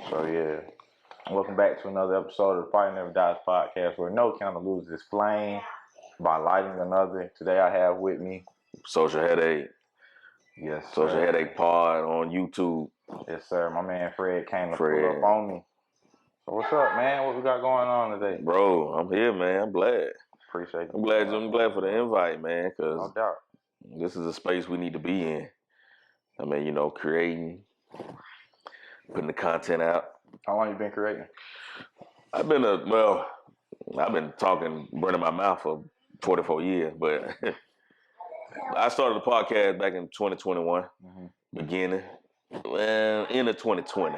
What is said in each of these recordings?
So yeah, welcome back to another episode of the Fight Never Dies podcast, where no counter loses its flame by lighting another. Today I have with me Social Headache. Yes, Social sir. Headache Pod on YouTube. Yes, sir. My man Fred came to pull Fred. up on me. So what's up, man? What we got going on today? Bro, I'm here, man. I'm glad. Appreciate it. I'm glad for the invite, man, because No doubt. this is a space we need to be in. I mean, you know, creating, putting the content out. How long you been creating? I've been talking, burning my mouth for 44 years, but I started the podcast back in 2021, beginning, end of 2020.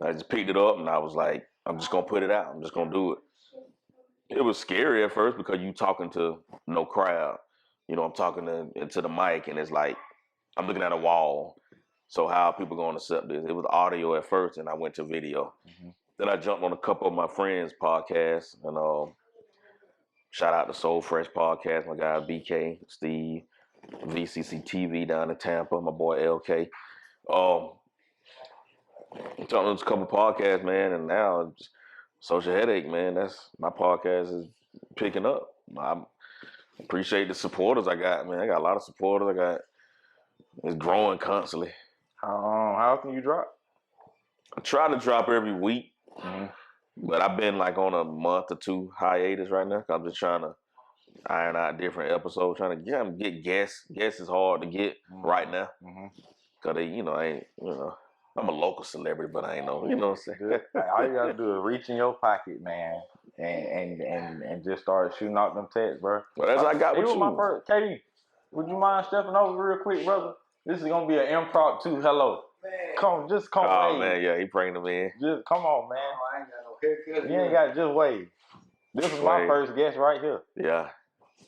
I just picked it up and I was like, I'm just going to put it out. I'm just going to do it. It was scary at first because you talking to no crowd. You know, I'm talking into the mic and it's like, I'm looking at a wall. So how are people going to accept this? It was audio at first and I went to video. Then I jumped on a couple of my friends' podcasts and shout out to Soul Fresh Podcast, my guy BK, Steve, VCC TV down in Tampa, my boy LK. I'm talking to a couple podcasts, man, and now Social Headache, man, that's my podcast is picking up. I appreciate the supporters I got, man. I got a lot of supporters. It's growing constantly. How often you drop? I try to drop every week, but I've been like on a month or two hiatus right now. I'm just trying to iron out different episodes, trying to get guests. Guests is hard to get right now because I'm a local celebrity, but I ain't know. You know what I'm saying? All you gotta do is reach in your pocket, man, and just start shooting out them texts, bro. Well, that's what I got with you. My first, Katie, would you mind stepping over real quick, brother? This is gonna be an impromptu hello. Man. Just come. Oh man, yeah, he bringing them in. Just come on, man. Oh, I ain't got no haircut. You ain't got just wave. This is my first guest right here. Yeah.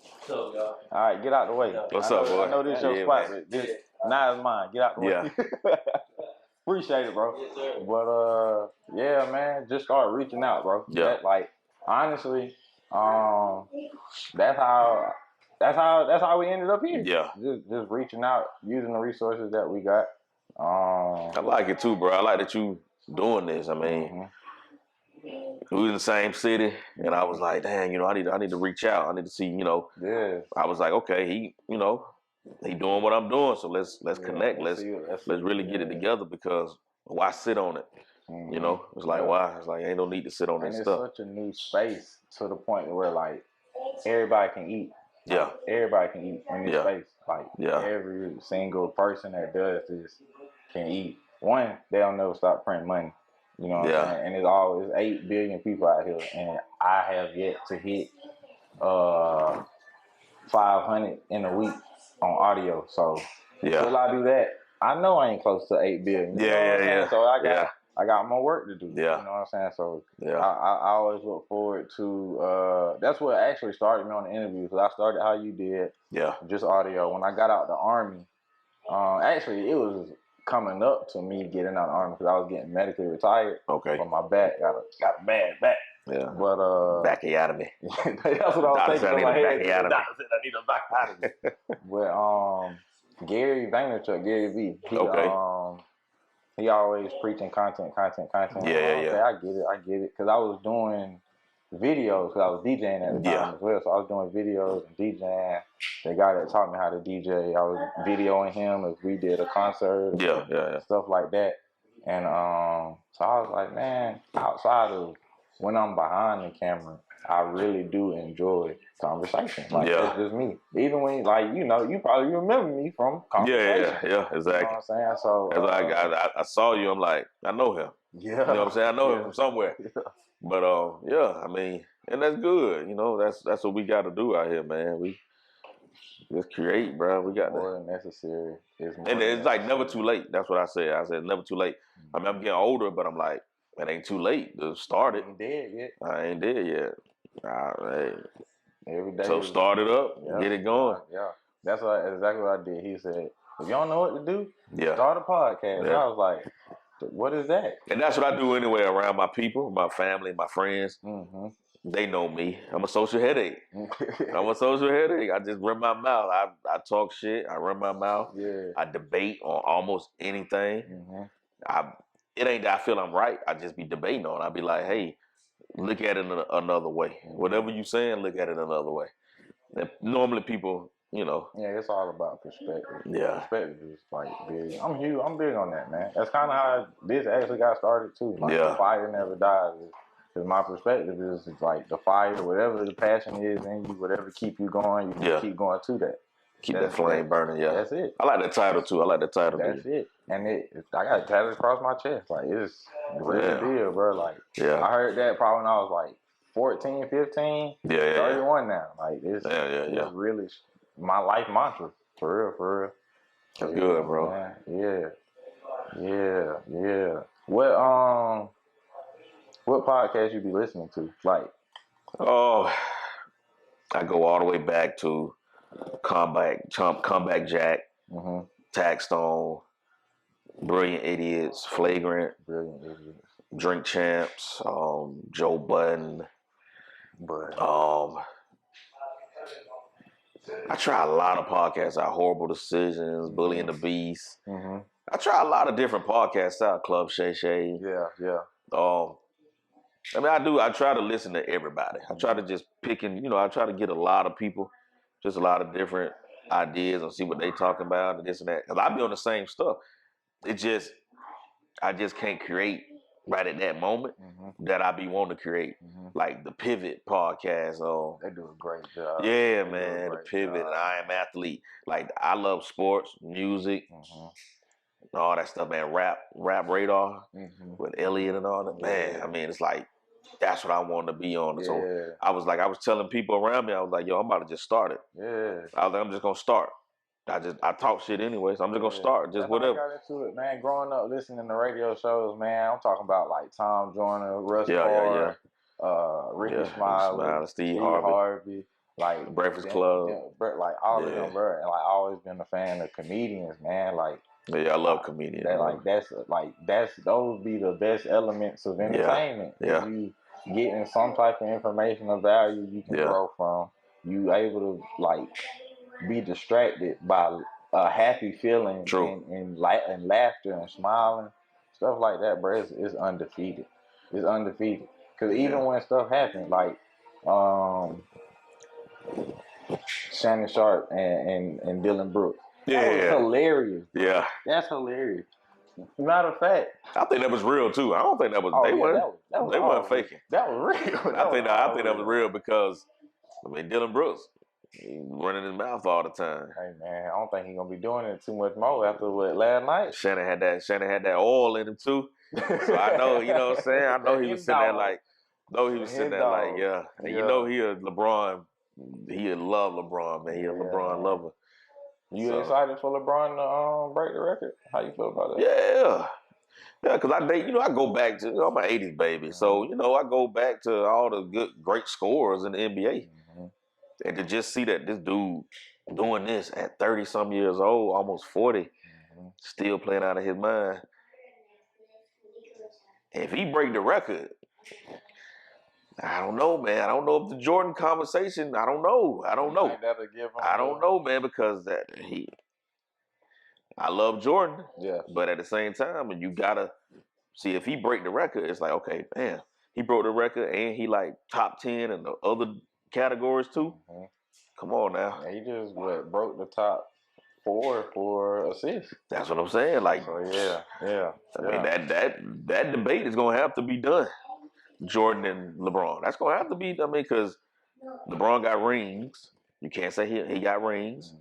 What's up, y'all? All right, get out the way. What's up, boy? I know this your spot, but now it's mine. Get out the way. Yeah. Appreciate it, bro. Yes, sir. But yeah, man, just start reaching out, bro. Yeah. Honestly, that's how we ended up here. Yeah. Just reaching out, using the resources that we got. I like it too, bro. I like that you doing this. I mean, we was in the same city, and I was like, dang, you know, I need to reach out. I need to see, you know. Yeah. I was like, okay, he doing what I'm doing, so let's connect. Let's really get it together because why sit on it? You know, it's like why? It's like ain't no need to sit on that stuff. It's such a new space to the point where like everybody can eat. Yeah. Everybody can eat in this space. Like every single person that does this can eat. One, they'll never stop printing money. You know what I'm saying? And it's 8 billion people out here, and I have yet to hit 500 in a week on audio. So until I do that, I know I ain't close to 8 billion. You know what I'm saying? So I got more work to do. Yeah. You know what I'm saying? So I always look forward to that's what actually started me on the interview, because I started how you did. Yeah. Just audio. When I got out the Army, actually it was coming up to me getting out of the Army because I was getting medically retired. Okay. But my back got a bad back. Yeah. But bacchiotomy. That's what I was thinking. I need a bacchiotomy. But Gary Vaynerchuk, Gary V. He always preaching content. Yeah. Okay, I get it. Because I was doing videos, because I was DJing at the time as well. So I was doing videos and DJing. The guy that taught me how to DJ, I was videoing him as we did a concert. Stuff like that. And so I was like, man, outside of when I'm behind the camera, I really do enjoy conversation. Like, it's just me. Even when, like, you know, you probably remember me from conversation. Yeah, exactly. You know what I'm saying? So, I saw you, I'm like, I know him. Yeah. You know what I'm saying? I know him from somewhere. Yeah. But, I mean, and that's good. You know, that's what we got to do out here, man. We just create, bro. We got more than necessary. It's like never too late. That's what I said. I said never too late. I mean, I'm getting older, but I'm like, it ain't too late to start it. I ain't dead yet. I ain't dead yet. Hey. Every day. So start it up, get it going. Yeah. That's exactly what I did. He said, if you don't know what to do, Yeah. Start a podcast. Yeah. And I was like, what is that? And that's what I do anyway around my people, my family, my friends. Mm-hmm. They know me. I'm a social headache. I'm a social headache. I just run my mouth. I talk shit. I run my mouth. Yeah. I debate on almost anything. Mm-hmm. it ain't that I feel I'm right. I just be debating on it. I be like, hey, look at it another way. Whatever you saying, look at it another way. And normally people, you know. Yeah, it's all about perspective. Yeah. Perspective is like big. I'm huge. I'm big on that, man. That's kind of how this actually got started too. Like the fire never dies. Because my perspective is like the fire, whatever the passion is in you, whatever keep you going, you keep going to that. Keep that flame burning, yeah. That's it. I like that title too. I like that title. That's it. And I got it tatted across my chest. Like, it's real deal, bro. Like, I heard that probably when I was like 14, 15, 31 now. Like, it's really my life mantra. For real, for real. That's good, bro. Man. Yeah. What podcast you be listening to? Like, I go all the way back to Comeback Jack, Tax Stone, Brilliant Idiots, Flagrant, Drink Champs, Joe Budden. I try a lot of podcasts out. Horrible Decisions, Bully and the Beast. I try a lot of different podcasts out. Club Shay Shay. Yeah. I mean, I try to listen to everybody. I try to just pick and, I try to get a lot of people, just a lot of different ideas and see what they talking about and this and that. Because I be on the same stuff. I just can't create right at that moment that I be wanting to create. Like the Pivot podcast. They do a great job. Yeah, man. The Pivot and I Am Athlete. Like, I love sports, music, all that stuff, man. Rap Radar with Elliot and all that. Man, I mean, it's like, that's what I wanted to be on. So I was telling people around me, I was like, yo, I'm about to just start it. I was like, I'm just going to start. I talk shit anyway, so I'm just going to start. Just whatever. I got into it, man. Growing up listening to radio shows, man, I'm talking about like Tom Joyner, Russ Parr, Ricky Smiley, Steve Harvey. Like Breakfast Club. Like all of them, bro. And like I always been a fan of comedians, man. Like, I love comedians. Those be the best elements of entertainment. Yeah. You getting some type of information of value you can grow from. You able to like be distracted by a happy feeling and laughter and smiling, stuff like that, bro. It's undefeated. It's undefeated. Because even when stuff happens, like Shannon Sharp and Dylan Brooks. That was hilarious. Bro. Yeah. That's hilarious. Matter of fact, I think that was real too. I don't think that was. They weren't faking. That was real. I think that was real because Dylan Brooks, he running his mouth all the time. Hey man, I don't think he's gonna be doing it too much more after last night. Shannon had that oil in him too. So I know, you know what I'm saying. I know he was sitting there like, yeah. And you know he a LeBron. He love LeBron, man. He a LeBron lover. You excited for LeBron to break the record? How you feel about that? Yeah, because I go back to, I'm an 80s baby. So, I go back to all the great scores in the NBA. And to just see that this dude doing this at 30-some years old, almost 40, still playing out of his mind. If he break the record, I don't know, man. I don't know if the Jordan conversation, I don't know. I don't know, man, because I love Jordan. Yeah. But at the same time, you gotta see if he break the record, it's like, okay, man, he broke the record and he like top 10 in the other categories too. Come on now. Yeah, he just broke the top 4 for assists. That's what I'm saying. Like, so yeah. I mean, that debate is gonna have to be done. Jordan and LeBron. That's gonna have to be. I mean, because LeBron got rings. You can't say he got rings.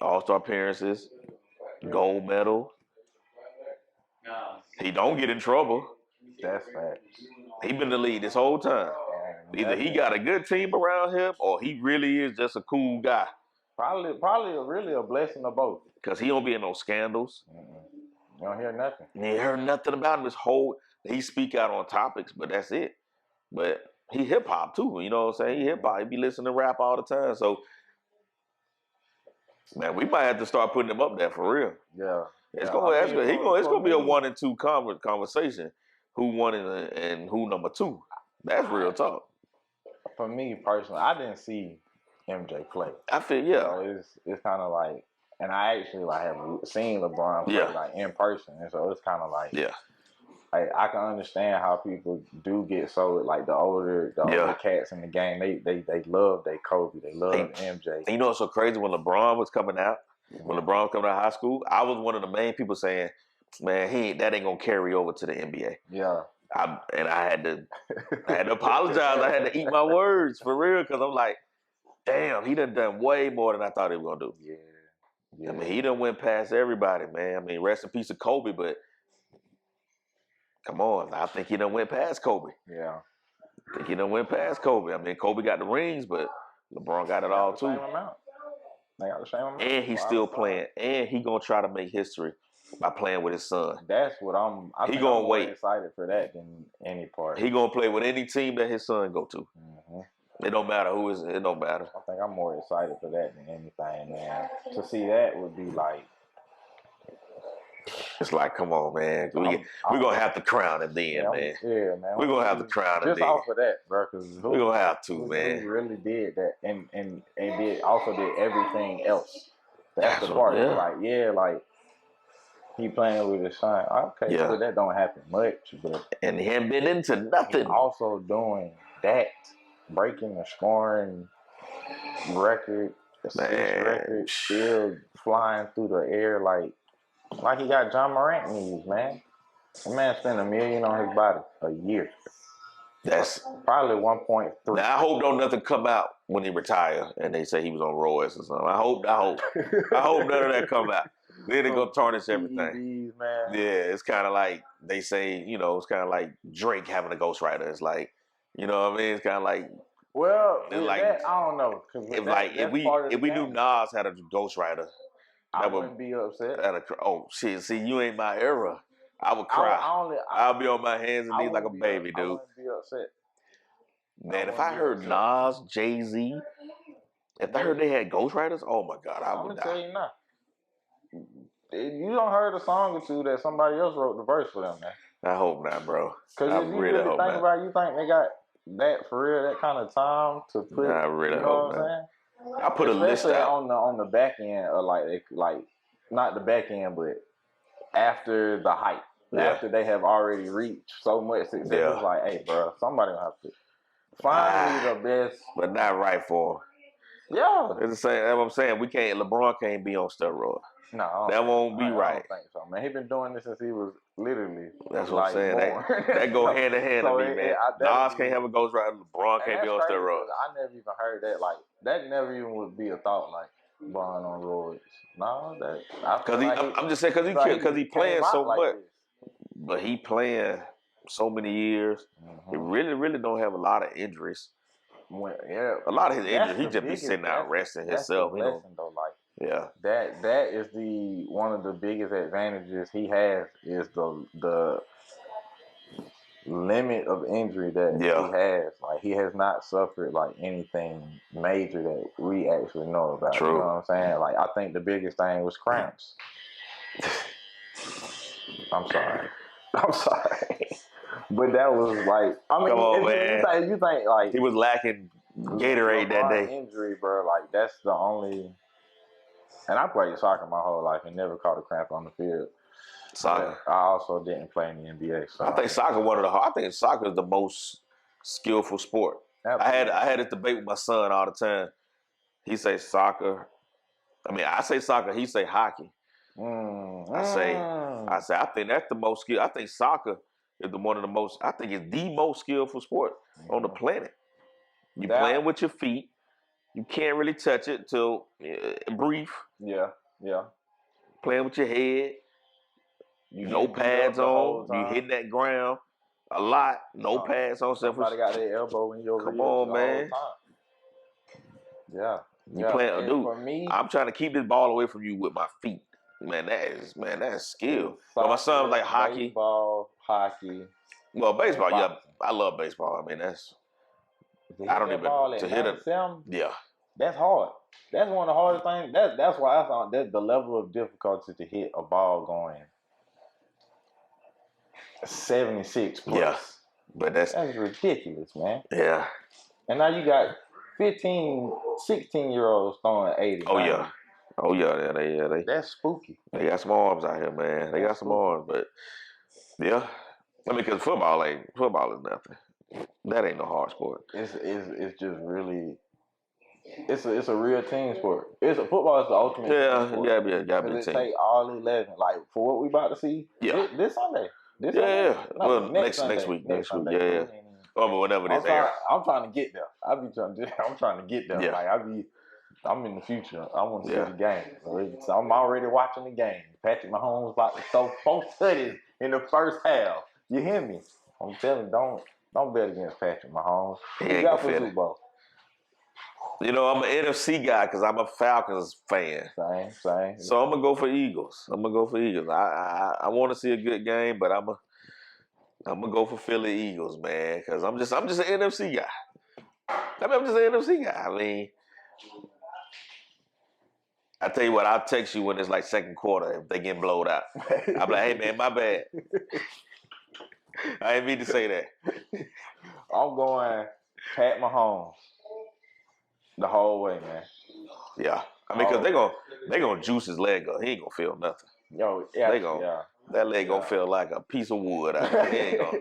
All-Star appearances, gold medal. He don't get in trouble. That's facts. He been in the lead this whole time. Either he got a good team around him, or he really is just a cool guy. Probably really a blessing of both. Because he don't be in no scandals. You don't hear nothing. You ain't heard nothing about him. He speak out on topics, but that's it. But he hip hop too. You know what I'm saying? He hip hop. He be listening to rap all the time. So, man, we might have to start putting him up there for real. Yeah. It's gonna be a 1 and 2 conversation. Who won and who number 2? That's real talk. For me personally, I didn't see MJ play. I feel So it's kind of like And I actually like have seen LeBron play like in person, and so it's kind of like I can understand how people do get so like the older cats in the game. They love they Kobe, they love MJ. And you know what's so crazy? When LeBron was coming out, when LeBron was coming out of high school, I was one of the main people saying, "Man, that ain't gonna carry over to the NBA." Yeah. I had to apologize. I had to eat my words for real because I'm like, damn, he done way more than I thought he was gonna do. Yeah. I mean, he done went past everybody, man. I mean, rest in peace of Kobe, but come on, I think he done went past Kobe. Yeah. I think he done went past Kobe. I mean, Kobe got the rings, but LeBron got it all too. They got the same amount. And he's still playing, and he gonna try to make history by playing with his son. That's what I'm more excited for that than any part. He gonna play with any team that his son go to. Mm-hmm. It don't matter who is. It don't matter. I think I'm more excited for that than anything, man. To see that would be like. It's like, come on, man. We're gonna have to crown him then, man. Yeah, man. We're gonna have to crown him then. Just off of that, bro. We're gonna have to, man. He really did that, and also did everything else. That's the part. Like he playing with his son. Okay, so that don't happen much, but and he hadn't been into nothing. Also doing that, breaking the scoring record, assist record, still flying through the air like he got John Morant knees, man. The man spent $1 million on his body a year. That's probably 1.3. Now I hope don't nothing come out when he retire and they say he was on roids or something. I hope none of that come out. Then they gonna tarnish everything. Man. Yeah, it's kind of like they say, it's kind of like Drake having a ghostwriter. It's like, you know what I mean? It's kind of like, well, like that, I don't know. If we knew Nas had a ghostwriter, I wouldn't be upset. Oh shit! See, you ain't my era. I would cry. I'll be on my hands and knees like a baby, dude. I wouldn't be upset. Man, if I heard Nas, Jay-Z, if I heard they had ghostwriters, oh my God, I would die. I'm tell you now. You don't heard a song or two that somebody else wrote the verse for them, man. I hope not, bro. Because if you really think about it, you think they got that for real, that kind of time to put. I really hope not. I put especially a list out on the back end of like not the back end, but after the hype, after they have already reached so much success, it's like, hey, bro, somebody gonna have to find me the best, but not right for him. Yeah, it's the same. That's what I'm saying. LeBron can't be on steroids. No, that won't be right. I don't think so, man. He been doing this since he was literally. That's what I'm saying. That go hand in hand to me, man. Nas can't have a ghostwriter. LeBron can't be on steroids. I never even heard that. Like that never even would be a thought. Like LeBron on roids. No, I'm just saying because he playing so much, but he playing so many years. He really don't have a lot of injuries. A lot of his injuries, he just be sitting out resting himself. That is one of the biggest advantages he has is the limit of injury that he has. Like he has not suffered like anything major that we actually know about. True. You know what I'm saying? Like I think the biggest thing was cramps. I'm sorry. But that was like, I mean, come on, man. You think like he was lacking Gatorade that day. Injury, bro. Like that's the only. And I played soccer my whole life and never caught a cramp on the field. Soccer. But I also didn't play in the NBA. So I think soccer I think soccer is the most skillful sport. Absolutely. I had this debate with my son all the time. He say soccer. I mean, I say soccer. He say hockey. I say I think that's the most skill. I think soccer is one of the most. I think it's the most skillful sport on the planet. You playing with your feet. You can't really touch it till brief. Yeah. Playing with your head. No pads on. You hitting that ground a lot. No pads on. Somebody got their elbow in your Come on, man. Yeah. You playing, dude. For me, I'm trying to keep this ball away from you with my feet. Man, that's skill. But my son was like hockey. Baseball, hockey. Well, baseball, yeah. I love baseball. I mean, I don't even to hit it. Yeah. That's hard. That's one of the hardest things. That's why I thought that the level of difficulty to hit a ball going 76 plus. Yeah. But that's ridiculous, man. Yeah. And now you got 15, 16-year-olds throwing 80. Oh, yeah. Oh yeah, they That's spooky. they got some arms out here, man. They got some arms, but yeah. I mean, because football is nothing. That ain't no hard sport. It's just really. It's a real team sport. Football is the ultimate team sport. Gotta be a It team. take all 11. Like for what we about to see. Yeah. This Sunday. Yeah. No, Well, next week. Sunday. Yeah. Oh, but whenever this air. I'm trying to get there. I'm trying to get there. Yeah. Like I'm in the future. I want to see Yeah. the game. So I'm already watching the game. Patrick Mahomes about to throw 4 tutties in the first half. You hear me? I'm telling you, don't bet against Patrick Mahomes. He Who ain't got gonna for fit Super Bowl? You know, I'm an NFC guy because I'm a Falcons fan. Same. So I'm gonna go for Eagles. I want to see a good game, but I'm gonna go for Philly Eagles, man, because I'm just an NFC guy. I'm just an NFC guy. I mean, I tell you what, I'll text you when it's like second quarter if they get blowed out. I'll be like, hey man, my bad. I didn't mean to say that. I'm going Pat Mahomes the whole way, man. Yeah, I mean, because they gonna juice his leg up. He ain't gonna feel nothing. Yo, yeah, that leg gonna feel like a piece of wood. Out there. He ain't gonna.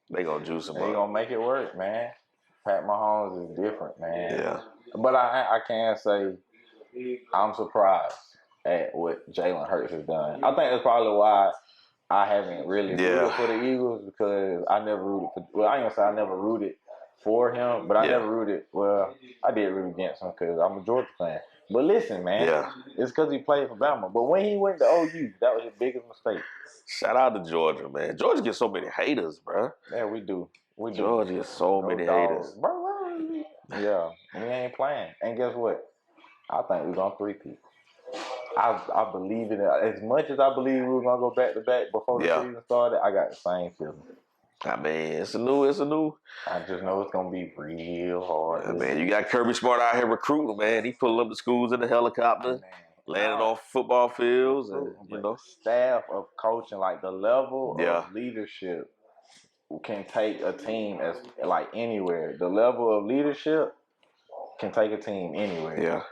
They gonna juice him up. They gonna make it work, man. Pat Mahomes is different, man. Yeah. But I can say I'm surprised at what Jalen Hurts has done. I think that's probably why I haven't really rooted for the Eagles because I never rooted for. Well, I ain't gonna say I never rooted for him, but I never rooted. Well, I did root against him because I'm a Georgia fan. But listen, man, it's because he played for Bama. But when he went to OU, that was his biggest mistake. Shout out to Georgia, man. Georgia gets so many haters, bro. Yeah, we do. Georgia gets so many haters. Yeah, we ain't playing. And guess what? I think we're gonna three-peat. I believe in it. As much as I believe we were gonna go back to back before the season started, I got the same feeling. I mean, it's a new. I just know it's gonna be real hard. I mean, you got Kirby Smart out here recruiting, man. He pulling up the schools in the helicopter, landing on football fields, and staff of coaching, like the level of leadership can take a team as like anywhere. The level of leadership can take a team anywhere. Yeah.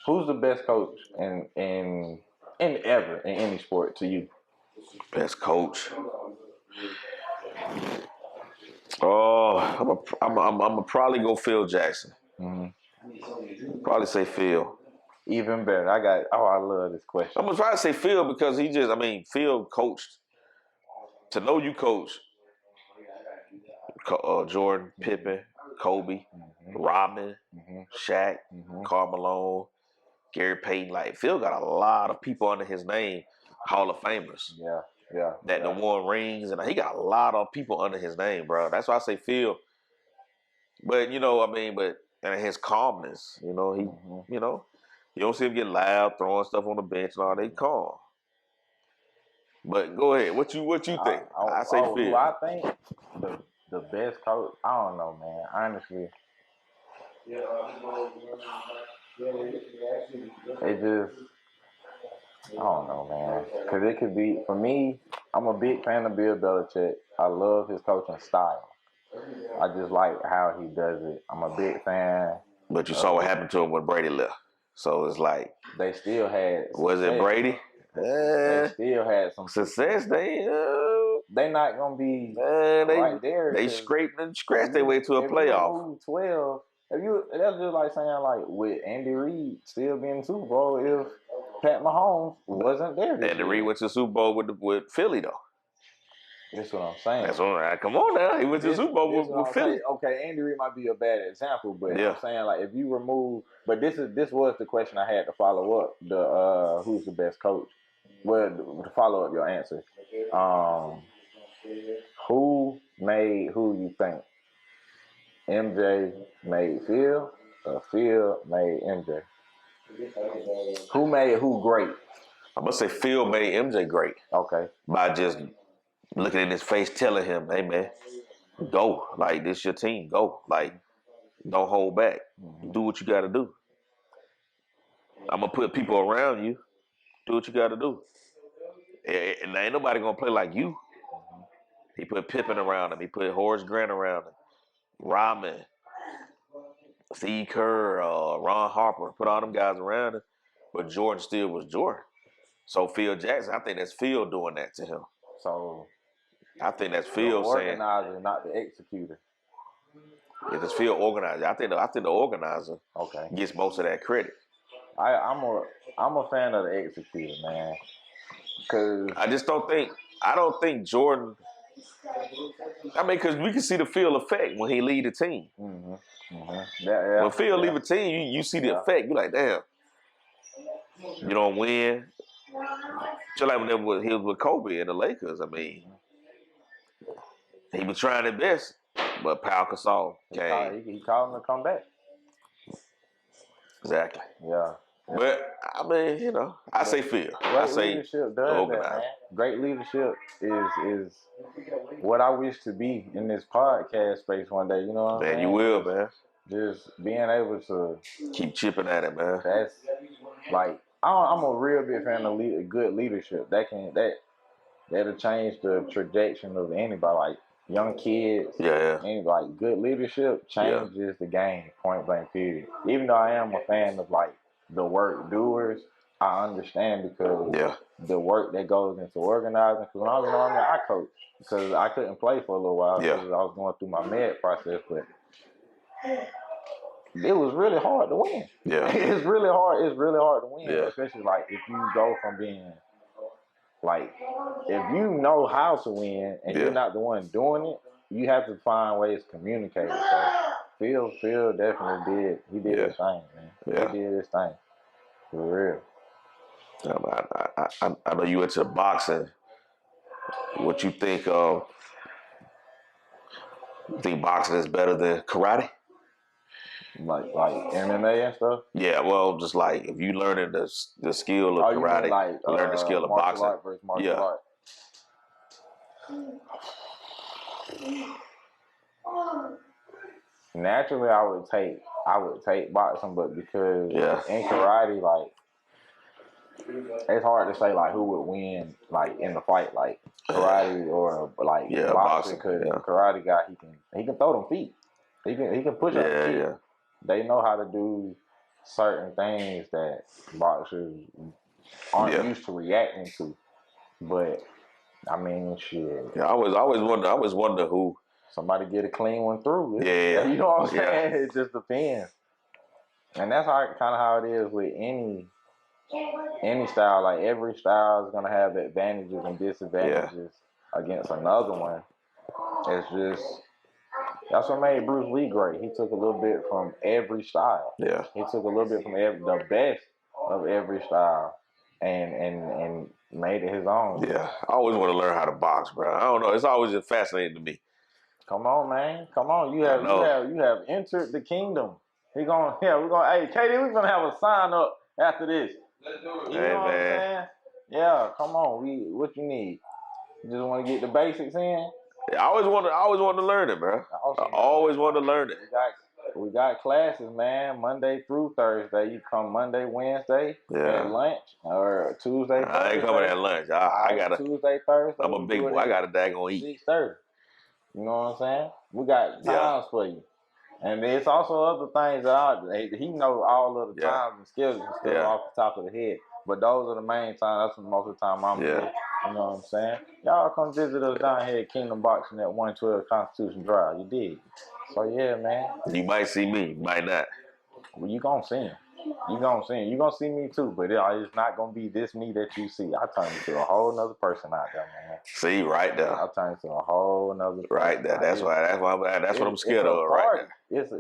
Who's the best coach in ever in any sport to you? Best coach. Oh, I'm gonna probably go Phil Jackson. Mm-hmm. Probably say Phil. Even better. I love this question. I'm gonna try to say Phil because Phil coached. To know you coach Jordan, Pippen, Kobe, Rodman, Shaq, Karl Malone, Gary Payton. Like Phil got a lot of people under his name, Hall of Famers. Yeah. That the won rings, and he got a lot of people under his name, bro. That's why I say Phil. But and his calmness, he, you don't see him get loud, throwing stuff on the bench and all. They calm. But go ahead. What you think? I say Phil. Who I think the best coach? I don't know, man. Honestly, it just. I don't know, man. Because it could be, for me, I'm a big fan of Bill Belichick. I love his coaching style. I just like how he does it. I'm a big fan. But you saw what happened to him when Brady left. So it's like. They still had success. Was it Brady? They still had some success. They not going to be right there. They scraped and scratched their way to a playoff. 12. That's just like saying, like, with Andy Reid still being Super Bowl if Pat Mahomes wasn't there. Andy Reid went to the Super Bowl with Philly, though. That's what I'm saying. That's all right. Come on now. He went to the Super Bowl with Philly. Okay, Andy Reid might be a bad example, but I'm saying, like, if you remove, but this was the question I had to follow up. Who's the best coach? Well, to follow up your answer, who made who you think? MJ made Phil, or Phil made MJ? Who made who great? I'm gonna say Phil made MJ great. Okay. By just looking in his face, telling him, "Hey man, go. Like this your team. Go. Like don't hold back. Do what you got to do. I'm gonna put people around you. Do what you got to do. And ain't nobody gonna play like you." He put Pippen around him. He put Horace Grant around him. Rodman, Steve Kerr, Ron Harper, put all them guys around him, but Jordan still was Jordan. So Phil Jackson, I think that's Phil doing that to him. So I think that's the Phil saying, organizer, not the executor. yeah, it's Phil organizer. I think the organizer Okay. gets most of that credit. I'm a fan of the executor, man. Cause I don't think Jordan. I mean, because we can see the Phil effect when he lead the team. When Phil leave a team, you see the effect. You're like, damn, you don't win. Just like when he was with Kobe and the Lakers. I mean, he was trying his best, but Pau Gasol came. He called him to come back. Exactly. Yeah. But I mean, I say Phil. I say leadership does that, man. Great leadership is what I wish to be in this podcast space one day. You know what I'm saying? Man, you will, man. Just being able to keep chipping at it, man. That's like I'm a real big fan of good leadership. That'll change the trajectory of anybody. Like young kids, and like good leadership changes the game. Point blank, period. Even though I am a fan of like the work doers, I understand because the work that goes into organizing. Because when I was younger, I coached because I couldn't play for a little while because I was going through my med process, but it was really hard to win. Yeah. It's really hard to win, especially like if you go from being like, if you know how to win and you're not the one doing it, you have to find ways to communicate. So Phil definitely did. He did his thing, man. Yeah. He did his thing. For real. I know you into boxing. What you think of? You think boxing is better than karate? Like MMA and stuff? Yeah, well, just like if you learning the skill of karate, learn the skill of boxing. Art versus martial art. Naturally, I would take boxing, but because in karate, like it's hard to say like who would win like in the fight, like karate or like boxing. Because the karate guy, he can throw them feet. He can push up the feet. They know how to do certain things that boxers aren't used to reacting to. But I mean, shit. Yeah, I always wonder who. Somebody get a clean one through. You know what I'm saying? It just depends. And that's kind of how it is with any style. Like every style is gonna have advantages and disadvantages against another one. It's just that's what made Bruce Lee great. He took a little bit from every style. Yeah. He took a little bit from the best of every style and made it his own. Yeah. I always want to learn how to box, bro. I don't know. It's always just fascinating to me. Come on, man. Come on. You have entered the kingdom. We're gonna hey Katie, we're gonna have a sign up after this. Let's do it. You know what I'm saying? Yeah, come on. What you need? You just wanna get the basics in? Yeah, I always wanted to learn it, bro. I always wanted to learn it. We got classes, man, Monday through Thursday. You come Monday, Wednesday at lunch, or Tuesday, Thursday. I ain't coming at lunch. I gotta Tuesday, Thursday. I'm a big boy. I gotta daggone eat. 6:30. You know what I'm saying? We got times for you. And there's also other things that he knows all of the times and schedules and stuff off the top of the head. But those are the main times. That's most of the time I'm there. You know what I'm saying? Y'all come visit us down here at Kingdom Boxing at 112 Constitution Drive. You dig? So yeah, man. You might see me, might not. Well, you gonna see him. You gonna see him. You gonna see me too, but it's not gonna be this me that you see. I turn into a whole nother person out there, man. See, right there. I turn into a whole nother person. Right there. That's what I'm scared of right there. It's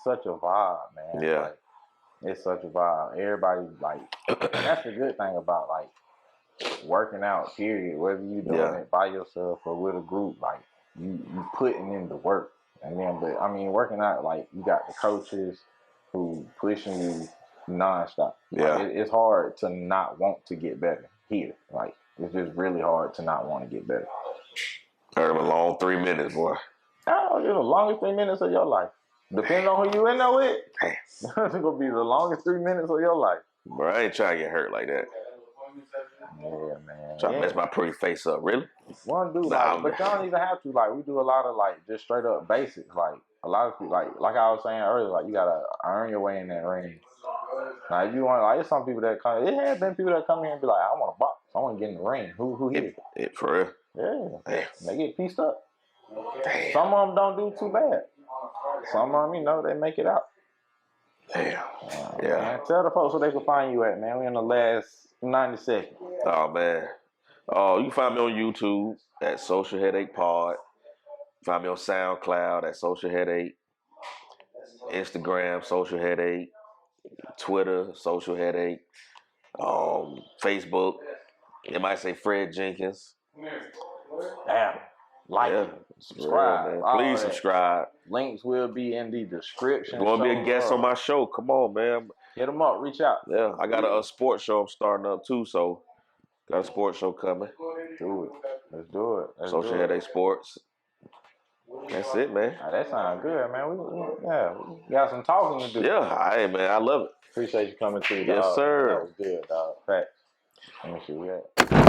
such a vibe, man. Yeah. Like, it's such a vibe. Everybody like that's the good thing about like working out, period. Whether you doing it by yourself or with a group, like you putting in the work. And then but I mean working out, like you got the coaches who pushing you nonstop. Yeah. Like, it's hard to not want to get better here. Like it's just really hard to not want to get better. Heard him a long 3 minutes, boy. Oh, it's the longest 3 minutes of your life. Depending on who you in there with, it's gonna be the longest 3 minutes of your life. Bro, I ain't trying to get hurt like that. Yeah, man. Try to mess my pretty face up, really? One do Nah, like, but y'all don't even have to. Like, we do a lot of like just straight up basics. Like a lot of people, like I was saying earlier, like you gotta earn your way in that ring. Like if you want, like, there's some people that come. It has been people that come here and be like, I want to box. I want to get in the ring. Who here? For real? Yeah. Damn. They get pieced up. Damn. Some of them don't do too bad. Some of them, they make it out. Damn. Yeah. Man, tell the folks where they can find you at, man. We in the last 90 seconds. Oh man. Oh, you can find me on YouTube at Social Headache Pod. Find me on SoundCloud at Social Headache. Instagram, Social Headache. Twitter, Social Headache. Facebook. It might say Fred Jenkins. Damn. Like it. Subscribe. Yeah, man. Please subscribe. Links will be in the description. You want to be a guest on my show? Come on, man. Hit them up. Reach out. Yeah, I got a sports show I'm starting up too, so got a sports show coming. Do it. Let's do it. Social Headache Sports. That's it, man. That sounds good, man. We got some talking to do. Yeah, man. I love it. Appreciate you coming through, dog. Yes, sir. That was good, dog. Facts. Let me see.